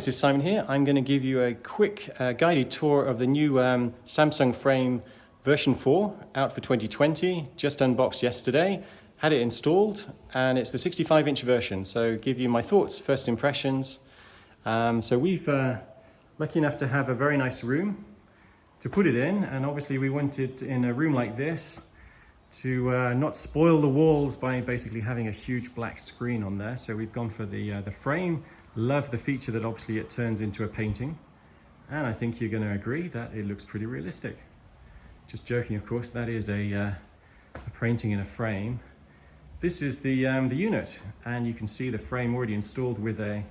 This is Simon here. I'm going to give you a quick guided tour of the new Samsung frame version 4 out for 2020. Just unboxed yesterday, had it installed, and it's the 65-inch version. So give you my thoughts, first impressions. So we've lucky enough to have a very nice room to put it in, and obviously we wanted in a room like this to not spoil the walls by basically having a huge black screen on there. So we've gone for the frame. Love the feature that obviously it turns into a painting, and I think you're going to agree that it looks pretty realistic. Just joking, of course. That is a painting in a frame. This is the unit, and you can see the frame already installed with a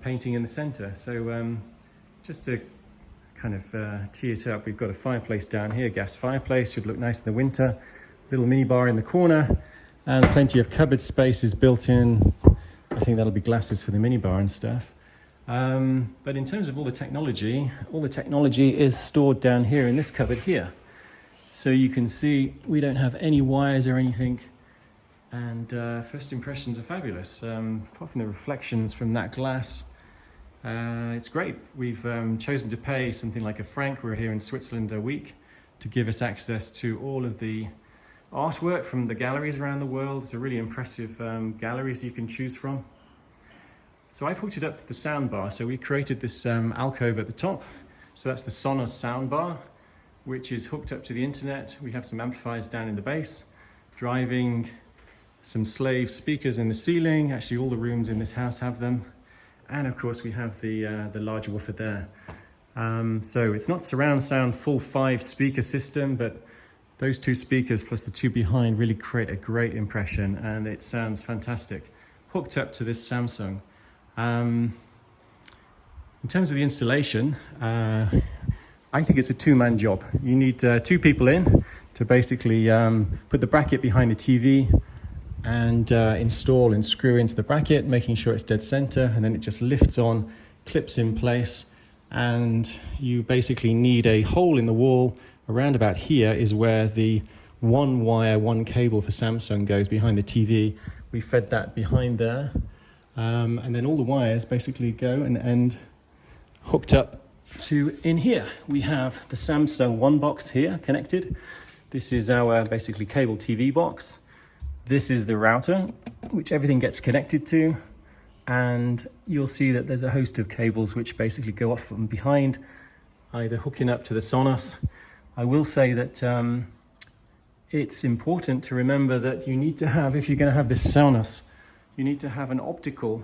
painting in the center. So just to kind of tee it up, we've got a fireplace down here, gas fireplace, should look nice in the winter. Little mini bar in the corner, and plenty of cupboard space is built in. I think that'll be glasses for the minibar and stuff. But in terms of all the technology is stored down here in this cupboard here. So you can see we don't have any wires or anything. And first impressions are fabulous. Apart from the reflections from that glass, it's great. We've chosen to pay something like £1. We're here in Switzerland a week to give us access to all of the artwork from the galleries around the world. It's a really impressive galleries you can choose from. So I've hooked it up to the sound bar. So we created this alcove at the top. So that's the Sonos sound bar, which is hooked up to the internet. We have some amplifiers down in the base, driving some slave speakers in the ceiling. Actually, all the rooms in this house have them. And of course, we have the large woofer there. So it's not surround sound full 5 speaker system, but those 2 speakers plus the 2 behind really create a great impression, and it sounds fantastic. Hooked up to this Samsung. In terms of the installation, I think it's a 2-man job. You need 2 people in to basically put the bracket behind the TV and install and screw into the bracket, making sure it's dead center, and then it just lifts on, clips in place, and you basically need a hole in the wall. Around about here is where the 1 wire, 1 cable for Samsung goes behind the TV. We fed that behind there. And then all the wires basically go and end hooked up to in here. We have the Samsung One box here connected. This is our basically cable TV box. This is the router, which everything gets connected to. And you'll see that there's a host of cables which basically go off from behind, either hooking up to the Sonos. I will say that it's important to remember that you need to have, if you're going to have this Sonos, you need to have an optical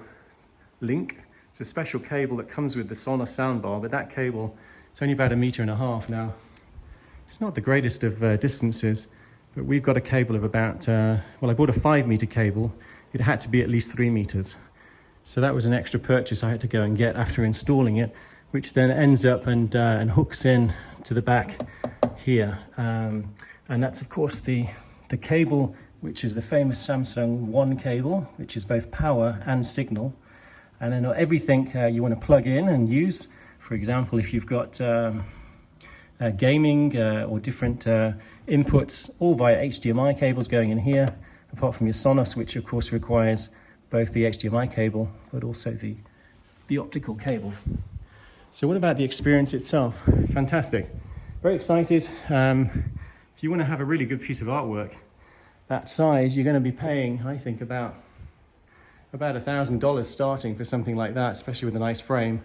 link. It's a special cable that comes with the Sonos soundbar, but that cable, it's only about 1.5 meters now. It's not the greatest of distances, but we've got a cable of about, well, I bought a 5-meter cable. It had to be at least 3 meters. So that was an extra purchase I had to go and get after installing it, which then ends up and hooks in to the back here. And that's of course the cable, which is the famous Samsung One cable, which is both power and signal. And then everything you want to plug in and use, for example, if you've got gaming or different inputs, all via HDMI cables going in here, apart from your Sonos, which of course requires both the HDMI cable, but also the optical cable. So what about the experience itself? Fantastic. Very excited. If you want to have a really good piece of artwork that size, you're going to be paying, I think, about $1,000 starting for something like that, especially with a nice frame.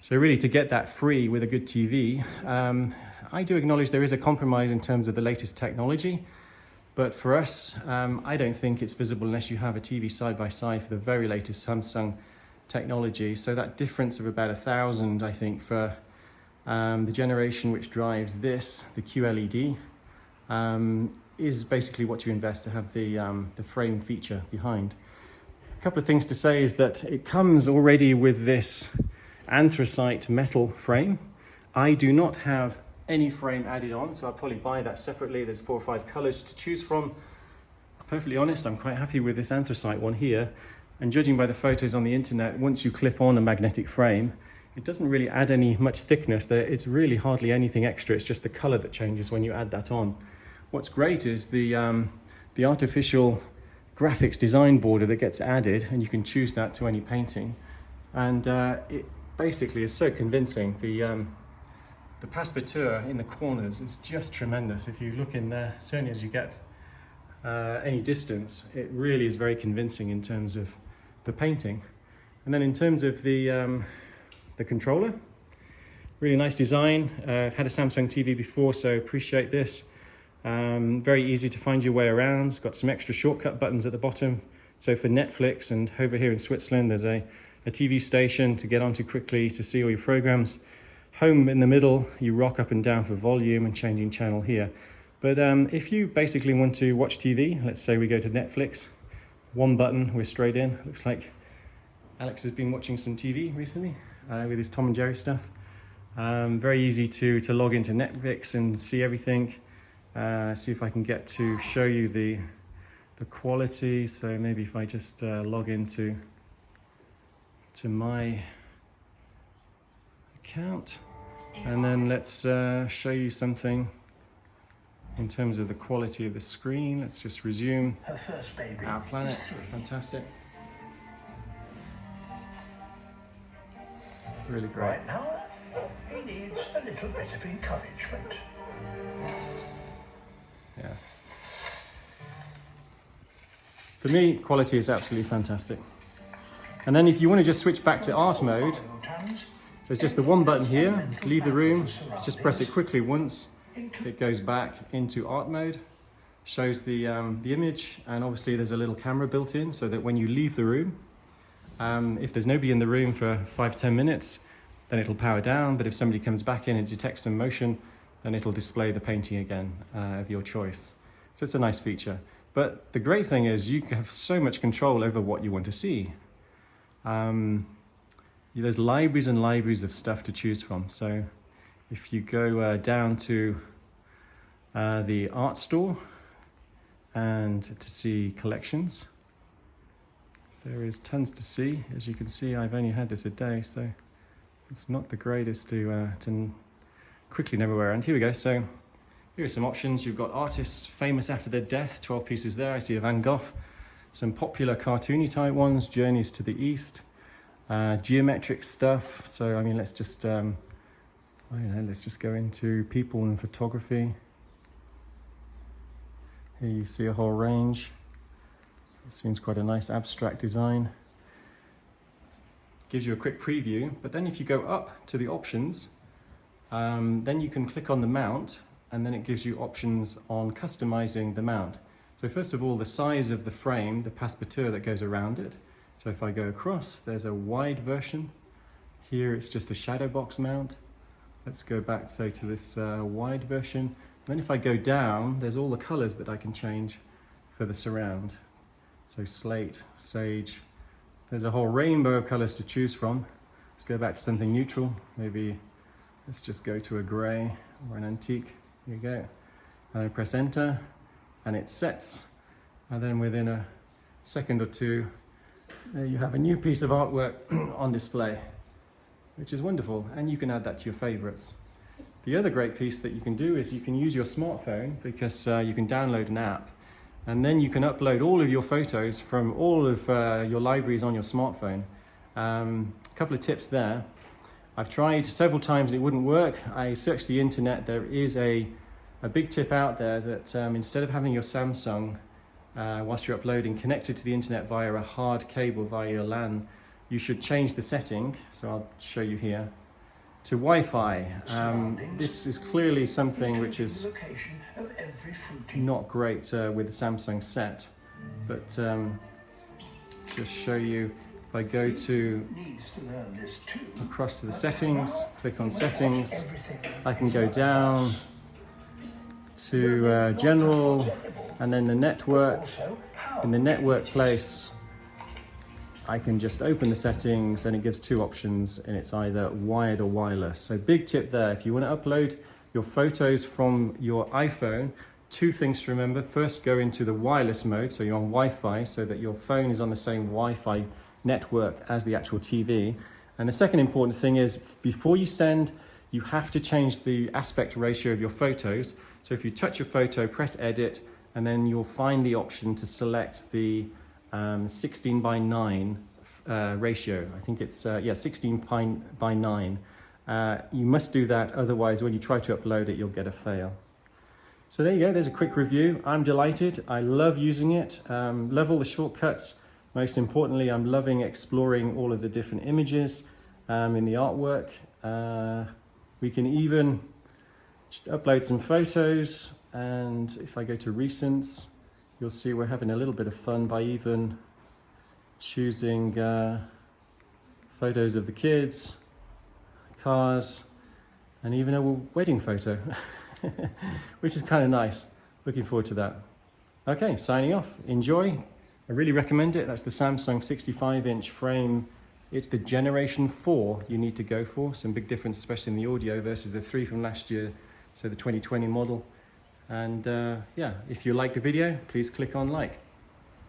So really, to get that free with a good TV, I do acknowledge there is a compromise in terms of the latest technology. But for us, I don't think it's visible unless you have a TV side by side for the very latest Samsung technology. So that difference of about $1,000, I think, for the generation which drives this, the QLED, is basically what you invest to have the frame feature behind. A couple of things to say is that it comes already with this anthracite metal frame. I do not have any frame added on, so I'll probably buy that separately. There's 4 or 5 colors to choose from. Perfectly honest, I'm quite happy with this anthracite one here. And judging by the photos on the internet, once you clip on a magnetic frame, it doesn't really add much thickness. It's really hardly anything extra. It's just the color that changes when you add that on. What's great is the artificial graphics design border that gets added, and you can choose that to any painting. And it basically is so convincing. The passepartout in the corners is just tremendous. If you look in there, certainly as you get any distance, it really is very convincing in terms of the painting. And then in terms of the controller, really nice design. I've had a Samsung TV before, so appreciate this. Very easy to find your way around. It's got some extra shortcut buttons at the bottom. So for Netflix, and over here in Switzerland, there's a TV station to get onto quickly to see all your programs. Home in the middle, you rock up and down for volume and changing channel here. But if you basically want to watch TV, let's say we go to Netflix, one button, we're straight in. Looks like Alex has been watching some TV recently with his Tom and Jerry stuff. Very easy to log into Netflix and see everything. See if I can get to show you the quality. So maybe if I just log into my account, and then let's show you something in terms of the quality of the screen. Let's just resume Her first baby. Our Planet. Fantastic. Really great. Right now, he needs a little bit of encouragement. Yeah. For me, quality is absolutely fantastic. And then if you want to just switch back to art mode, there's just the one button here, leave the room, just press it quickly once, it goes back into art mode, shows the image, and obviously there's a little camera built in so that when you leave the room, if there's nobody in the room for 5-10 minutes, then it'll power down, but if somebody comes back in and detects some motion, then it'll display the painting again of your choice. So it's a nice feature. But the great thing is you have so much control over what you want to see. There's libraries and libraries of stuff to choose from. So if you go down to the art store and to see collections, there is tons to see. As you can see, I've only had this a day, so it's not the greatest to quickly know where. And here we go. So here are some options. You've got artists famous after their death, 12 pieces there. I see a Van Gogh, some popular cartoony type ones, Journeys to the East, geometric stuff. So I mean, let's just I don't know, let's just go into people and photography. Here you see a whole range. It seems quite a nice abstract design. Gives you a quick preview, but then if you go up to the options, then you can click on the mount, and then it gives you options on customizing the mount. So first of all, the size of the frame, the passepartout that goes around it. So if I go across, there's a wide version. Here it's just a shadow box mount. Let's go back, say, to this wide version. And then if I go down, there's all the colors that I can change for the surround. So slate, sage, there's a whole rainbow of colors to choose from. Let's go back to something neutral. Maybe let's just go to a gray or an antique. Here you go. And I press enter and it sets. And then within a second or two, there you have a new piece of artwork on display, which is wonderful. And you can add that to your favorites. The other great piece that you can do is you can use your smartphone, because you can download an app, and then you can upload all of your photos from all of your libraries on your smartphone. A couple of tips there. I've tried several times and it wouldn't work. I searched the internet. There is a big tip out there that instead of having your Samsung, whilst you're uploading, connected to the internet via a hard cable via your LAN, you should change the setting. So I'll show you here. To Wi-Fi. This is clearly something which is not great with the Samsung set, but just show you, if I go to across to the settings, click on settings, I can go down to general, and then the network. In the network place, I can just open the settings and it gives two options, and it's either wired or wireless. So big tip there, if you want to upload your photos from your iPhone, two things to remember. First, go into the wireless mode, so you're on Wi-Fi, so that your phone is on the same Wi-Fi network as the actual TV. And the second important thing is, before you send, you have to change the aspect ratio of your photos. So if you touch your photo, press edit, and then you'll find the option to select the 16:9 ratio. I think it's, yeah, 16 by 9. You must do that, otherwise when you try to upload it, you'll get a fail. So there you go, there's a quick review. I'm delighted, I love using it, love all the shortcuts. Most importantly, I'm loving exploring all of the different images in the artwork. We can even upload some photos, and if I go to recents, you'll see we're having a little bit of fun by even choosing photos of the kids, cars, and even a wedding photo, which is kind of nice. Looking forward to that. Okay, signing off. Enjoy. I really recommend it. That's the Samsung 65-inch frame. It's the Generation 4 you need to go for. Some big difference, especially in the audio versus the 3 from last year, so the 2020 model. And yeah, if you like the video, please click on like.